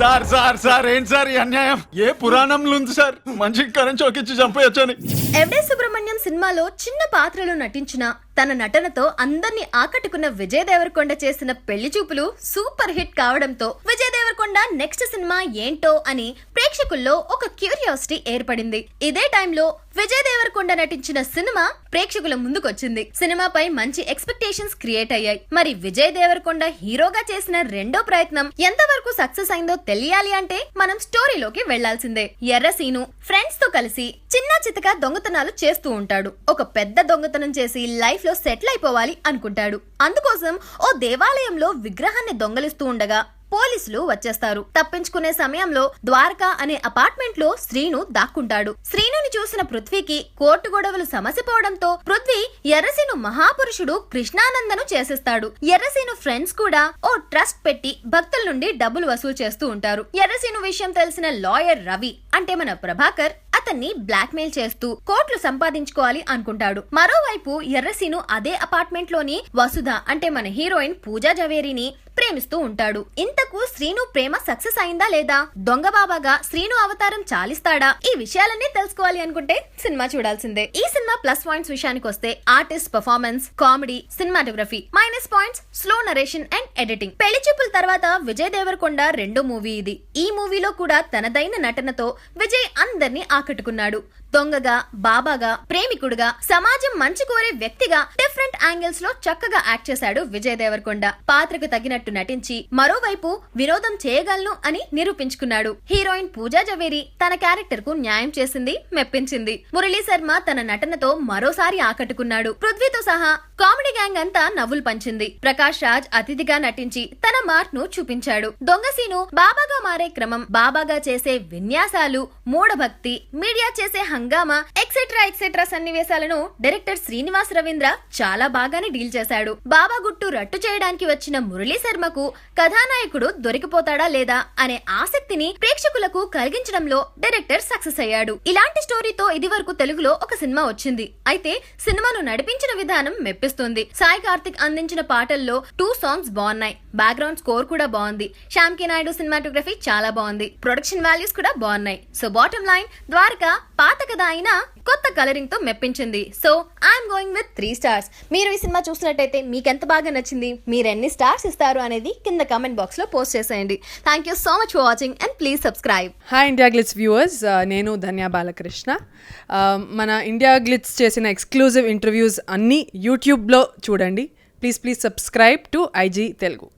Sir sir sir ఏంటి sir ఈ అన్యాయం? ఏ పురాణంలో ఉంది సార్ మనిషికి కరెంట్ చౌకిచ్చి చంపేయొచ్చని? ఎవ్డే సుబ్రహ్మణ్యం సినిమాలో చిన్న పాత్రలో నటించిన తన నటనతో అందర్నీ ఆకట్టుకున్న విజయ్ దేవరకొండ చేసిన పెళ్లి చూపులు సూపర్ హిట్ కావడంతో విజయ్ దేవరకొండ నెక్స్ట్ సినిమా ఏంటో అని ప్రేక్షకుల్లో ఒక క్యూరియాసిటీ ఏర్పడింది. ఇదే టైంలో విజయ్ దేవరకొండ నటించిన సినిమా ప్రేక్షకుల ముందుకొచ్చింది. సినిమాపై మంచి ఎక్స్పెక్టేషన్స్ క్రియేట్ అయ్యాయి. మరి విజయ్ దేవరకొండ హీరోగా చేసిన రెండో ప్రయత్నం ఎంతవరకు సక్సెస్ అయిందో తెలియాలి అంటే మనం స్టోరీలోకి వెళ్లాల్సిందే. ఎర్రసీను ఫ్రెండ్స్ తో కలిసి చిన్న చితక దొంగతనాలు చేస్తూ ఉంటాడు. ఒక పెద్ద దొంగతనం చేసి లైఫ్ లో సెటిల్ అయిపోవాలి అనుకుంటాడు. అందుకోసం ఓ దేవాలయంలో విగ్రహాన్ని దొంగలిస్తూ ఉండగా పోలీసులు వచ్చేస్తారు. తప్పించుకునే సమయంలో ద్వారకా అనే అపార్ట్మెంట్ లో శ్రీను దాక్కుంటాడు. శ్రీనుని చూసిన పృథ్వీకి కోర్టు గొడవలు సమసిపోవడంతో పృథ్వీ ఎర్రసీను మహాపురుషుడు కృష్ణానందను చేసేస్తాడు. ఎర్రసీను ఫ్రెండ్స్ కూడా ఓ ట్రస్ట్ పెట్టి భక్తుల నుండి డబ్బులు వసూలు చేస్తూ ఉంటారు. ఎర్రసీను విషయం తెలిసిన లాయర్ రవి అంటే మన ప్రభాకర్ అతన్ని బ్లాక్ మెయిల్ చేస్తూ కోట్లు సంపాదించుకోవాలి అనుకుంటాడు. మరోవైపు ఎర్రసీను అదే అపార్ట్మెంట్ లోని వసుధ అంటే మన హీరోయిన్ పూజా జవేరిని ప్రేమిస్తూ ఉంటాడు. ఇంతకు శ్రీను ప్రేమ సక్సెస్ అయిందా లేదా? దొంగ బాబాగా శ్రీను అవతారం చాలిస్తాడా? ఈ విషయాలన్నీ తెలుసుకోవాలి అనుకుంటే సినిమా చూడాల్సిందే. ఈ సినిమా ప్లస్ పాయింట్స్ విషయానికి వస్తే artist performance, comedy, cinematography. Minus points slow narration and editing. పెళ్లి చూపుల తర్వాత విజయ్ దేవరకొండ రెండో మూవీ ఇది. ఈ మూవీలో కూడా తనదైన నటనతో విజయ్ అందరినీ ఆకట్టుకున్నాడు. దొంగగా, బాబాగా, ప్రేమికుడుగా, సమాజం మంచి కోరే వ్యక్తిగా డిఫరెంట్ యాంగిల్స్ లో చక్కగా యాక్ట్ చేశాడు విజయ్ దేవరకొండ. పాత్రకు తగినట్టు నటించి మరోవైపు వినోదం చేయగలను అని నిరూపించుకున్నాడు. హీరోయిన్ పూజా జవేరి తన క్యారెక్టర్ కు న్యాయం చేసింది, మెప్పించింది. మురళీ శర్మ తన నటనతో మరోసారి ఆకట్టుకున్నాడు. పృథ్వీతో సహా కామెడీ గ్యాంగ్ అంతా నవ్వులు పంచింది. ప్రకాష్ రాజ్ అతిథిగా నటించి తన మార్క్ ను చూపించాడు. దొంగసీను బాబాగా మారే క్రమం, బాబాగా చేసే విన్యాసాలు, మూఢభక్తి, మీడియా చేసే హంగామా ఎక్సెట్రా ఎక్సెట్రా సన్నివేశాలను డైరెక్టర్ శ్రీనివాస్ రవీంద్ర చాలా బాగానే డీల్ చేశాడు. బాబా గుట్టు రట్టు చేయడానికి వచ్చిన మురళీ శర్మకు కథానాయకుడు దొరికిపోతాడా లేదా అనే ఆసక్తిని ప్రేక్షకులకు కలిగించడంలో డైరెక్టర్ సక్సెస్ అయ్యాడు. ఇలాంటి స్టోరీతో ఇది వరకు తెలుగులో ఒక సినిమా వచ్చింది. అయితే సినిమాను నడిపించిన విధానం మెప్పిస్తుంది. సాయి కార్తిక్ అందించిన పాటల్లో 2 సాంగ్స్ బాగున్నాయి. బ్యాక్గ్రౌండ్ స్కోర్ కూడా బాగుంది. శ్యామ్ కే నాయుడు సినిమాటోగ్రఫీ చాలా బాగుంది. ప్రొడక్షన్ వాల్యూస్ కూడా బాగున్నాయి. సో బాటమ్ లైన్ ద్వారకా పాత కథ అయినా కొత్త కలరింగ్ తో మెప్పించింది. So I'm going with 3 stars. మీరు ఈ సినిమా చూసినట్టయితే మీకు ఎంత బాగా నచ్చింది, మీరు ఎన్ని స్టార్స్ ఇస్తారు అనేది కింద కామెంట్ బాక్స్ లో పోస్ట్ చేసేయండి. Thank you so much for watching and please subscribe. Hi India glitz viewers, నేను ధన్య బాలకృష్ణ. మన ఇండియా గ్లిట్స్ చేసిన ఎక్స్క్లూజివ్ ఇంటర్వ్యూస్ అన్నీ యూట్యూబ్లో చూడండి. Please subscribe to IG Telugu.